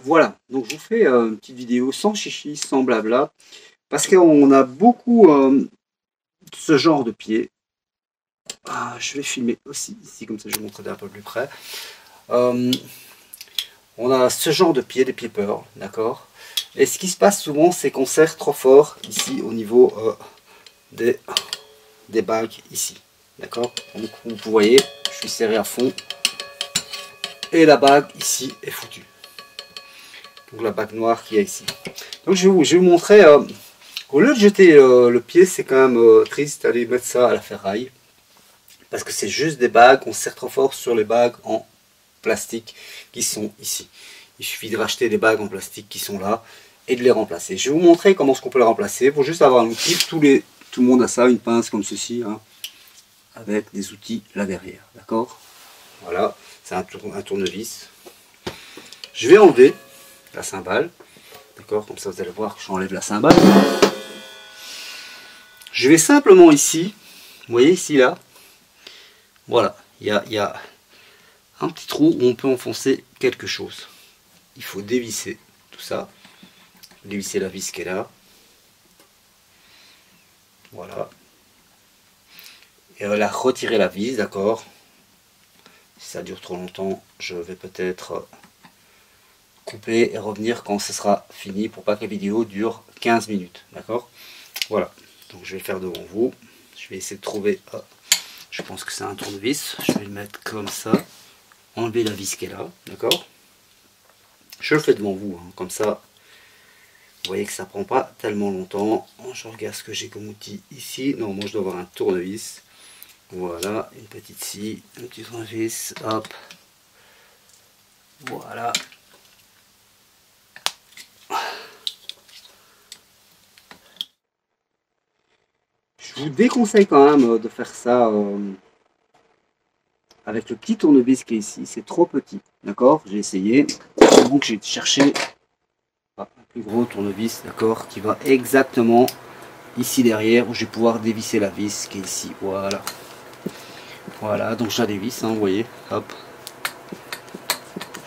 Voilà, donc je vous fais une petite vidéo sans chichi, sans blabla, parce qu'on a beaucoup ce genre de pied. Je vais filmer aussi ici, comme ça je vais vous montrer d'un peu plus près. On a ce genre de pied, des pieds pearl, d'accord. Et ce qui se passe souvent, c'est qu'on serre trop fort ici au niveau des bagues ici, d'accord. Donc vous voyez, je suis serré à fond et la bague ici est foutue. Donc la bague noire qu'il y a ici. Donc je vais vous montrer. Au lieu de jeter le pied, c'est quand même triste d'aller mettre ça à la ferraille. Parce que c'est juste des bagues, on serre trop fort sur les bagues en plastique qui sont ici. Il suffit de racheter des bagues en plastique qui sont là et de les remplacer. Je vais vous montrer comment on peut les remplacer. Pour juste avoir un outil, tout le monde a ça, une pince comme ceci, hein, avec des outils là derrière. D'accord? Voilà, c'est un tournevis. Je vais enlever la cymbale. D'accord? Comme ça vous allez voir que j'enlève la cymbale. Je vais simplement ici, vous voyez ici là, voilà, il y a un petit trou où on peut enfoncer quelque chose. Il faut dévisser tout ça, dévisser la vis qui est là, voilà, et là retirer la vis, d'accord. Si ça dure trop longtemps, je vais peut-être couper et revenir quand ce sera fini pour pas que la vidéo dure 15 minutes, d'accord. Voilà, donc je vais le faire devant vous, je vais essayer de trouver, je pense que c'est un tournevis, je vais le mettre comme ça, enlever la vis qui est là, d'accord. Je le fais devant vous, hein, comme ça, vous voyez que ça prend pas tellement longtemps. Je regarde ce que j'ai comme outil ici. Non, moi je dois avoir un tournevis. Voilà, une petite scie, un petit tournevis, hop. Voilà. Je vous déconseille quand même de faire ça avec le petit tournevis qui est ici. C'est trop petit, d'accord. J'ai essayé. Donc j'ai cherché un plus gros tournevis, d'accord, qui va exactement ici derrière où je vais pouvoir dévisser la vis qui est ici. Voilà. Voilà, donc je la dévisse, hein, vous voyez, hop.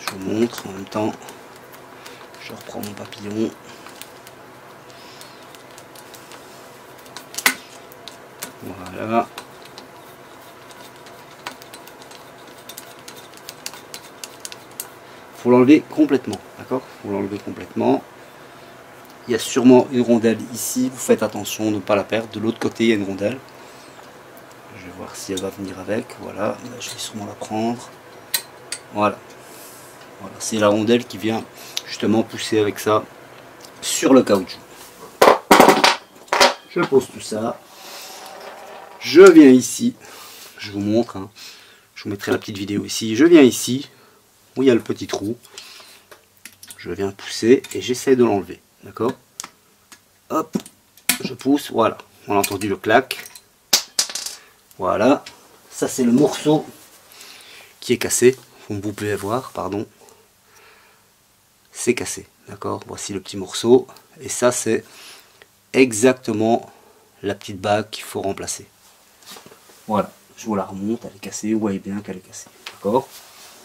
Je vous montre en même temps. Je reprends mon papillon. Voilà. Faut l'enlever complètement, d'accord? Faut l'enlever complètement. Il y a sûrement une rondelle ici, vous faites attention de ne pas la perdre. De l'autre côté, il y a une rondelle. Je vais voir si elle va venir avec. Voilà, là, je vais sûrement la prendre. Voilà. Voilà, c'est la rondelle qui vient justement pousser avec ça sur le caoutchouc. Je pose tout ça. Je viens ici. Je vous montre. Hein. Je vous mettrai la petite vidéo ici. Je viens ici où il y a le petit trou. Je viens pousser et j'essaie de l'enlever. D'accord? Hop. Je pousse. Voilà. On a entendu le clac. Voilà. Ça, c'est le morceau qui est cassé. Comme vous pouvez voir, pardon. C'est cassé. D'accord? Voici le petit morceau. Et ça, c'est exactement la petite bague qu'il faut remplacer. Voilà. Je vous la remonte. Elle est cassée. Vous voyez bien qu'elle est cassée. D'accord?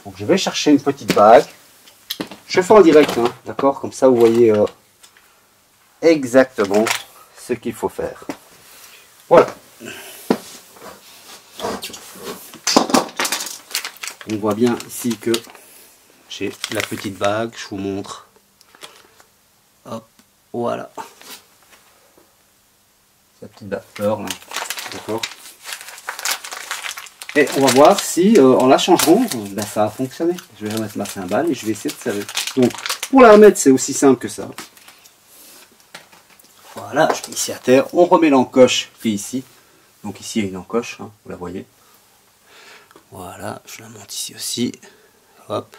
Donc, je vais chercher une petite bague. Je fais en direct. Hein, d'accord? Comme ça, vous voyez exactement ce qu'il faut faire. Voilà. On voit bien ici que j'ai la petite bague, je vous montre. Hop, voilà. La petite bague pearl, d'accord. Et on va voir si en la changeant, ben, ça a fonctionné. Je vais remettre ma cymbale et je vais essayer de serrer. Donc pour la remettre, c'est aussi simple que ça. Voilà, je mets ici à terre. On remet l'encoche qui est ici. Donc ici il y a une encoche, hein, vous la voyez. Voilà, je la monte ici aussi. Hop.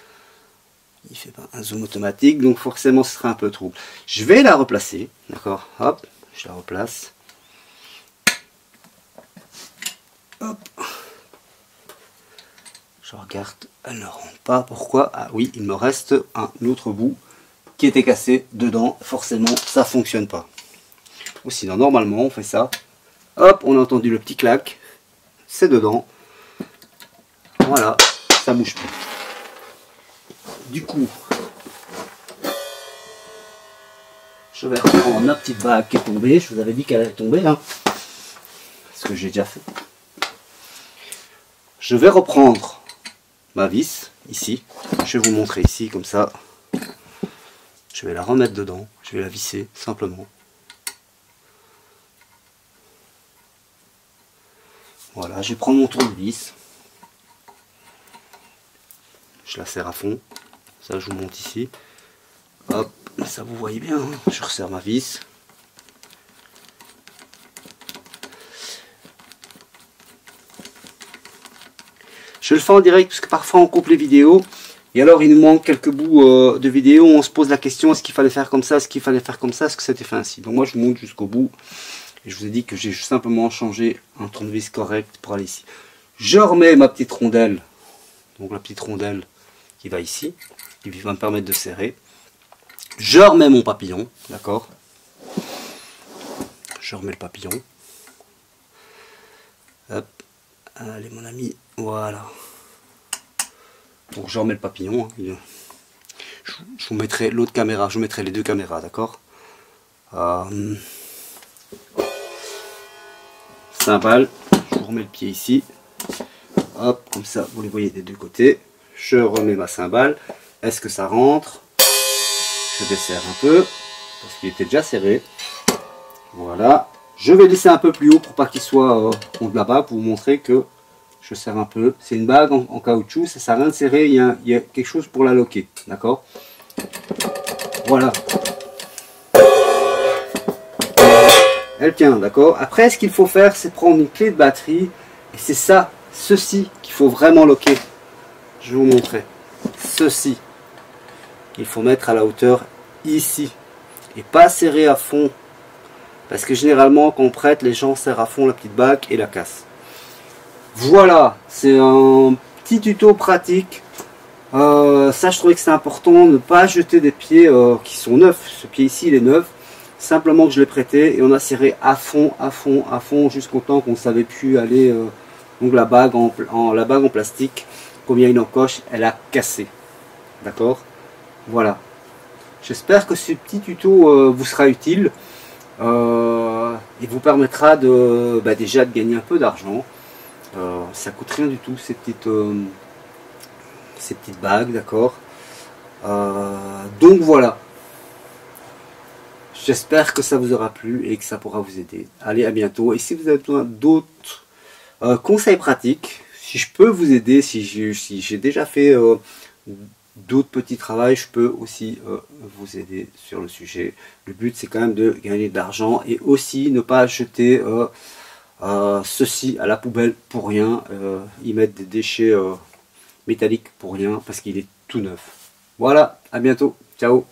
Il fait pas un zoom automatique, donc forcément ce sera un peu trop. Je vais la replacer, d'accord. Hop, je la replace. Hop. Je regarde, elle ne rentre pas. Pourquoi? Ah oui, il me reste un autre bout qui était cassé dedans. Forcément, ça fonctionne pas. Ou sinon, normalement, on fait ça. Hop, on a entendu le petit clac. C'est dedans. Voilà, ça bouge plus. Du coup, je vais reprendre ma petite bague qui est tombée. Je vous avais dit qu'elle allait tomber, hein. Ce que j'ai déjà fait. Je vais reprendre ma vis ici. Je vais vous montrer ici comme ça. Je vais la remettre dedans. Je vais la visser simplement. Voilà, je vais prendre mon tournevis. Je la serre à fond. Ça, je vous montre ici. Hop, ça vous voyez bien. Hein. Je resserre ma vis. Je le fais en direct parce que parfois on coupe les vidéos et alors il nous manque quelques bouts de vidéo. On se pose la question, est-ce qu'il fallait faire comme ça, est-ce qu'il fallait faire comme ça, est-ce que c'était fait ainsi. Donc moi je vous montre jusqu'au bout et je vous ai dit que j'ai simplement changé un tournevis correct pour aller ici. Je remets ma petite rondelle, donc la petite rondelle qui va ici, qui va me permettre de serrer. Je remets mon papillon, d'accord. Je remets le papillon. Hop. Allez mon ami, voilà. Donc je remets le papillon. Hein. Je vous mettrai l'autre caméra, je vous mettrai les deux caméras, d'accord. Cymbale, je vous remets le pied ici. Hop, comme ça vous les voyez des deux côtés. Je remets ma cymbale. Est-ce que ça rentre? Je desserre un peu, parce qu'il était déjà serré. Voilà. Je vais laisser un peu plus haut pour pas qu'il soit contre la bague, pour vous montrer que je serre un peu. C'est une bague en caoutchouc, ça sert à rien de serrer, il y a quelque chose pour la loquer, d'accord. Voilà. Elle tient, d'accord. Après, ce qu'il faut faire, c'est prendre une clé de batterie, et c'est ça, ceci, qu'il faut vraiment loquer. Je vais vous montrer. Ceci, qu'il faut mettre à la hauteur ici, et pas serrer à fond. Parce que généralement, quand on prête, les gens serrent à fond la petite bague et la cassent. Voilà, c'est un petit tuto pratique. Ça, je trouvais que c'est important de ne pas jeter des pieds qui sont neufs. Ce pied ici, il est neuf. Simplement que je l'ai prêté et on a serré à fond, jusqu'au temps qu'on ne savait plus aller. Donc la bague en plastique, combien il encoche, elle a cassé. D'accord. Voilà. J'espère que ce petit tuto vous sera utile. Il vous permettra de déjà de gagner un peu d'argent. Ça coûte rien du tout ces petites bagues, d'accord. Donc voilà, j'espère que ça vous aura plu et que ça pourra vous aider. Allez, à bientôt. Et si vous avez besoin d'autres conseils pratiques, si je peux vous aider, si j'ai déjà fait d'autres petits travaux, je peux aussi vous aider sur le sujet. Le but, c'est quand même de gagner de l'argent et aussi ne pas jeter ceci à la poubelle pour rien, y mettre des déchets métalliques pour rien parce qu'il est tout neuf. Voilà, à bientôt, ciao.